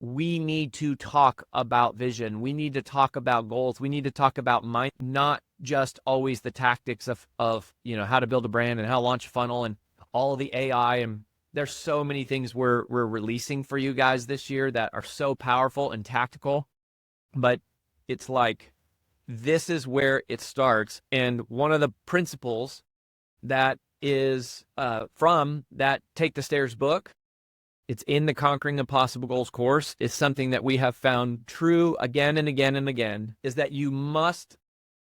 we need to talk about vision. We need to talk about goals. We need to talk about mind, not just always the tactics of how to build a brand and how to launch a funnel and all of the AI. And there's so many things we're releasing for you guys this year that are so powerful and tactical. But it's like, this is where it starts. And one of the principles that is from that Take the Stairs book, it's in the Conquering Impossible Goals course, is something that we have found true again and again and again, is that you must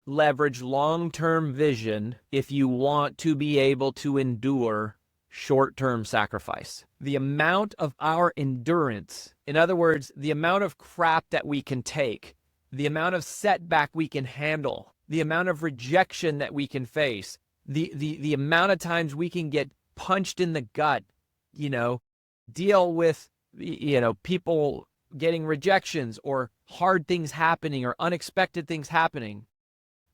leverage long-term vision if you want to be able to endure short-term sacrifice. The amount of our endurance, in other words, the amount of crap that we can take, the amount of setback we can handle, the amount of rejection that we can face, the amount of times we can get punched in the gut, deal with, people getting rejections or hard things happening or unexpected things happening.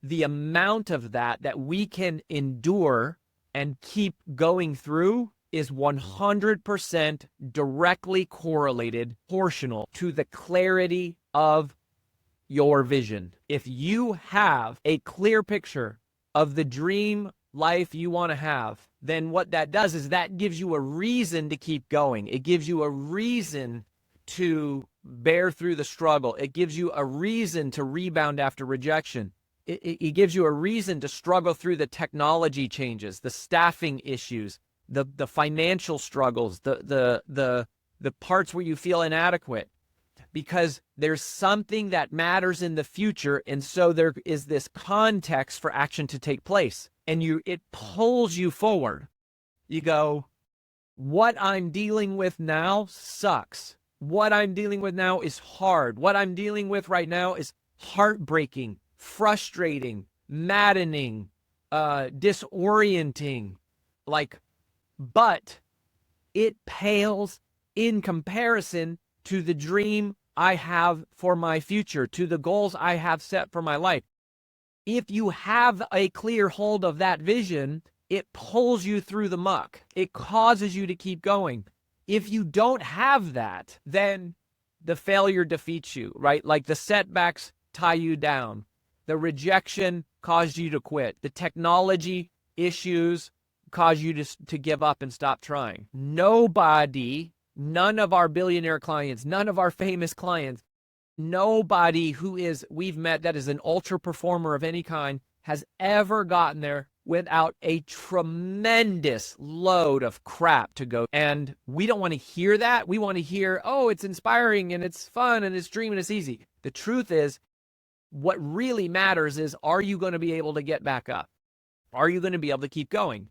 The amount of that we can endure and keep going through is 100% directly correlated, proportional to the clarity of your vision. If you have a clear picture of the dream life you want to have, then what that does is that gives you a reason to keep going. It gives you a reason to bear through the struggle. It gives you a reason to rebound after rejection. It gives you a reason to struggle through the technology changes, the staffing issues, the financial struggles, the parts where you feel inadequate, because there's something that matters in the future. And so there is this context for action to take place, and it pulls you forward. You go, what I'm dealing with now sucks. What I'm dealing with now is hard. What I'm dealing with right now is heartbreaking, frustrating, maddening, disorienting, but it pales in comparison to the dream I have for my future, to the goals I have set for my life. If you have a clear hold of that vision, it pulls you through the muck. It causes you to keep going. If you don't have that, then the failure defeats you, right? Like the setbacks tie you down. The rejection caused you to quit. The technology issues cause you to give up and stop trying. None of our billionaire clients, none of our famous clients, nobody we've met that is an ultra performer of any kind has ever gotten there without a tremendous load of crap to go. And we don't want to hear that. We want to hear, oh, it's inspiring and it's fun and it's dream and it's easy. The truth is, what really matters is, are you going to be able to get back up? Are you going to be able to keep going?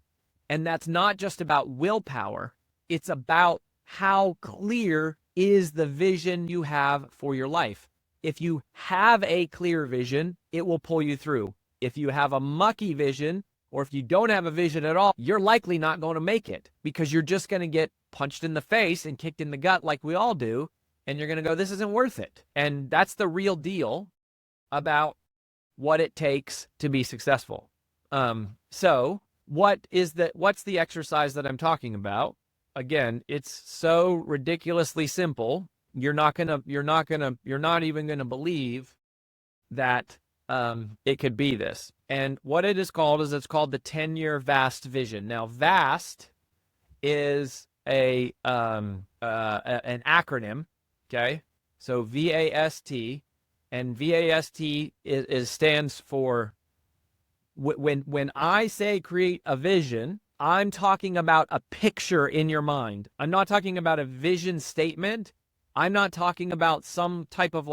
And that's not just about willpower. It's about how clear is the vision you have for your life. If you have a clear vision, it will pull you through. If you have a mucky vision, or if you don't have a vision at all, you're likely not going to make it, because you're just going to get punched in the face and kicked in the gut like we all do. And you're going to go, this isn't worth it. And that's the real deal about what it takes to be successful. So what's the exercise that I'm talking about? Again, it's so ridiculously simple. You're not even gonna believe that it could be this. And what it is called is, it's called the 10-year VAST vision. Now, VAST is an acronym. Okay, so VAST. And VAST stands for, when I say create a vision, I'm talking about a picture in your mind. I'm not talking about a vision statement. I'm not talking about some type of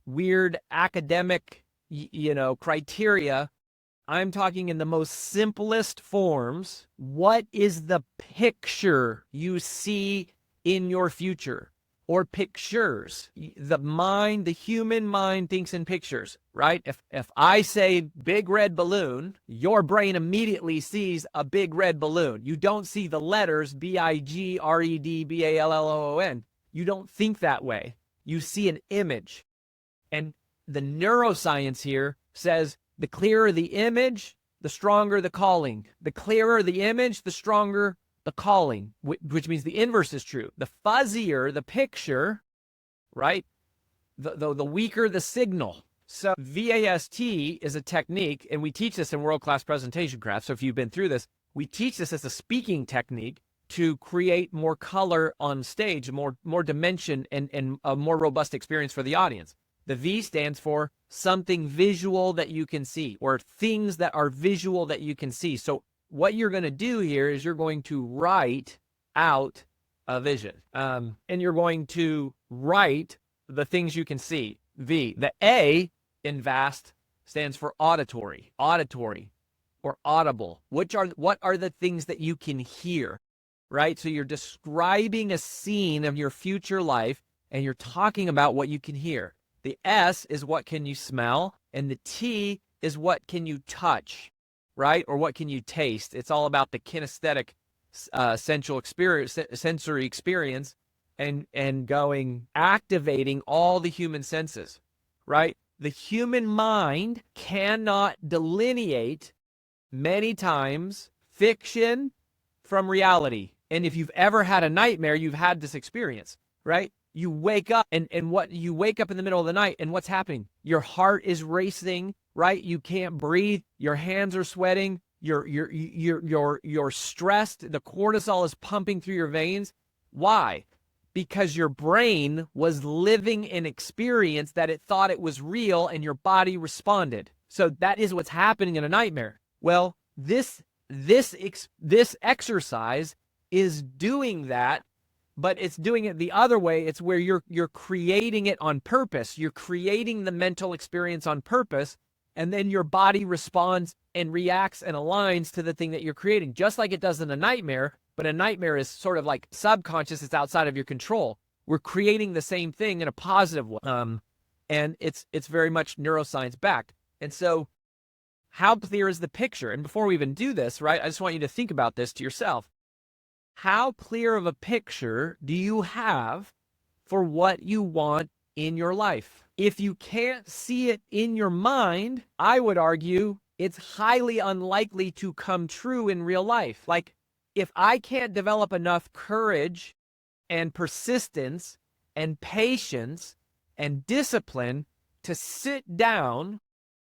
weird academic, criteria. I'm talking in the most simplest forms. What is the picture you see in your future? Or pictures. The human mind thinks in pictures, right? If I say big red balloon, your brain immediately sees a big red balloon. You don't see the letters BIGREDBALLOON. You don't think that way. You see an image. And the neuroscience here says the clearer the image, the stronger the calling. The clearer the image, the stronger the calling, which means the inverse is true. The fuzzier the picture, right? The weaker the signal. So VAST is a technique, and we teach this in world-class presentation craft. So if you've been through this, we teach this as a speaking technique to create more color on stage, more dimension, and a more robust experience for the audience. The V stands for something visual that you can see, or things that are visual that you can see. So what you're going to do here is you're going to write out a vision, and you're going to write the things you can see. V. The A in VAST stands for auditory or audible. What are the things that you can hear, right? So you're describing a scene of your future life, and you're talking about what you can hear. The S is what can you smell, and the T is what can you touch, right? Or what can you taste? It's all about the kinesthetic sensory experience, and activating all the human senses, right? The human mind cannot delineate many times fiction from reality. And if you've ever had a nightmare, you've had this experience, right? You wake up, and you wake up in the middle of the night, and what's happening? Your heart is racing, right? You can't breathe. Your hands are sweating. You're stressed. The cortisol is pumping through your veins. Why? Because your brain was living an experience that it thought it was real, and your body responded. So that is what's happening in a nightmare. Well, this exercise is doing that, but it's doing it the other way. It's where you're creating it on purpose. You're creating the mental experience on purpose, and then your body responds and reacts and aligns to the thing that you're creating, just like it does in a nightmare. But a nightmare is sort of like subconscious. It's outside of your control. We're creating the same thing in a positive way. And it's very much neuroscience backed. And so how clear is the picture? And before we even do this, right, I just want you to think about this to yourself. How clear of a picture do you have for what you want in your life? If you can't see it in your mind, I would argue it's highly unlikely to come true in real life. Like, if I can't develop enough courage and persistence and patience and discipline to sit down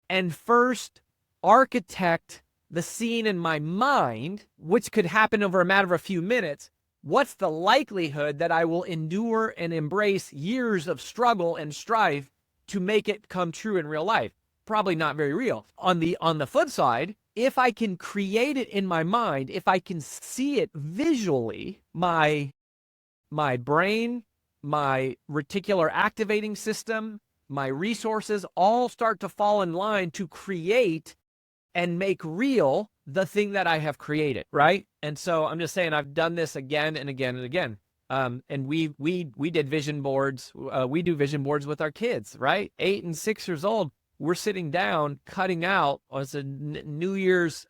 and first architect the scene in my mind, which could happen over a matter of a few minutes, what's the likelihood that I will endure and embrace years of struggle and strife to make it come true in real life? Probably not very real. On the flip side, if I can create it in my mind, if I can see it visually, my brain, my reticular activating system, my resources all start to fall in line to create and make real the thing that I have created, right? And so I'm just saying, I've done this again and again and again. And we did vision boards. We do vision boards with our kids, right? 8 and 6 years old. We're sitting down, cutting out. It's a New Year's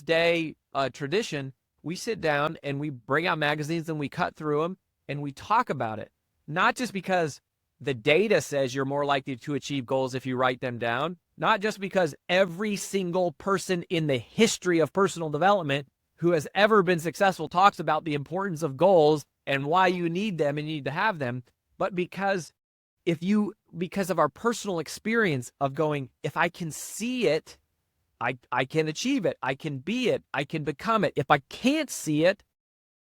Day tradition. We sit down and we bring out magazines and we cut through them and we talk about it. Not just because the data says you're more likely to achieve goals if you write them down. Not just because every single person in the history of personal development who has ever been successful talks about the importance of goals and why you need them and you need to have them, but because of our personal experience of going, if I can see it, I can achieve it, I can be it, I can become it. If I can't see it,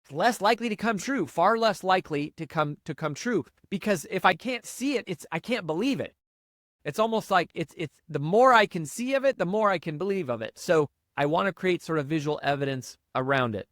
it's less likely to come true, far less likely to come true. Because if I can't see it, I can't believe it. It's almost like it's the more I can see of it, the more I can believe of it. So I want to create sort of visual evidence around it.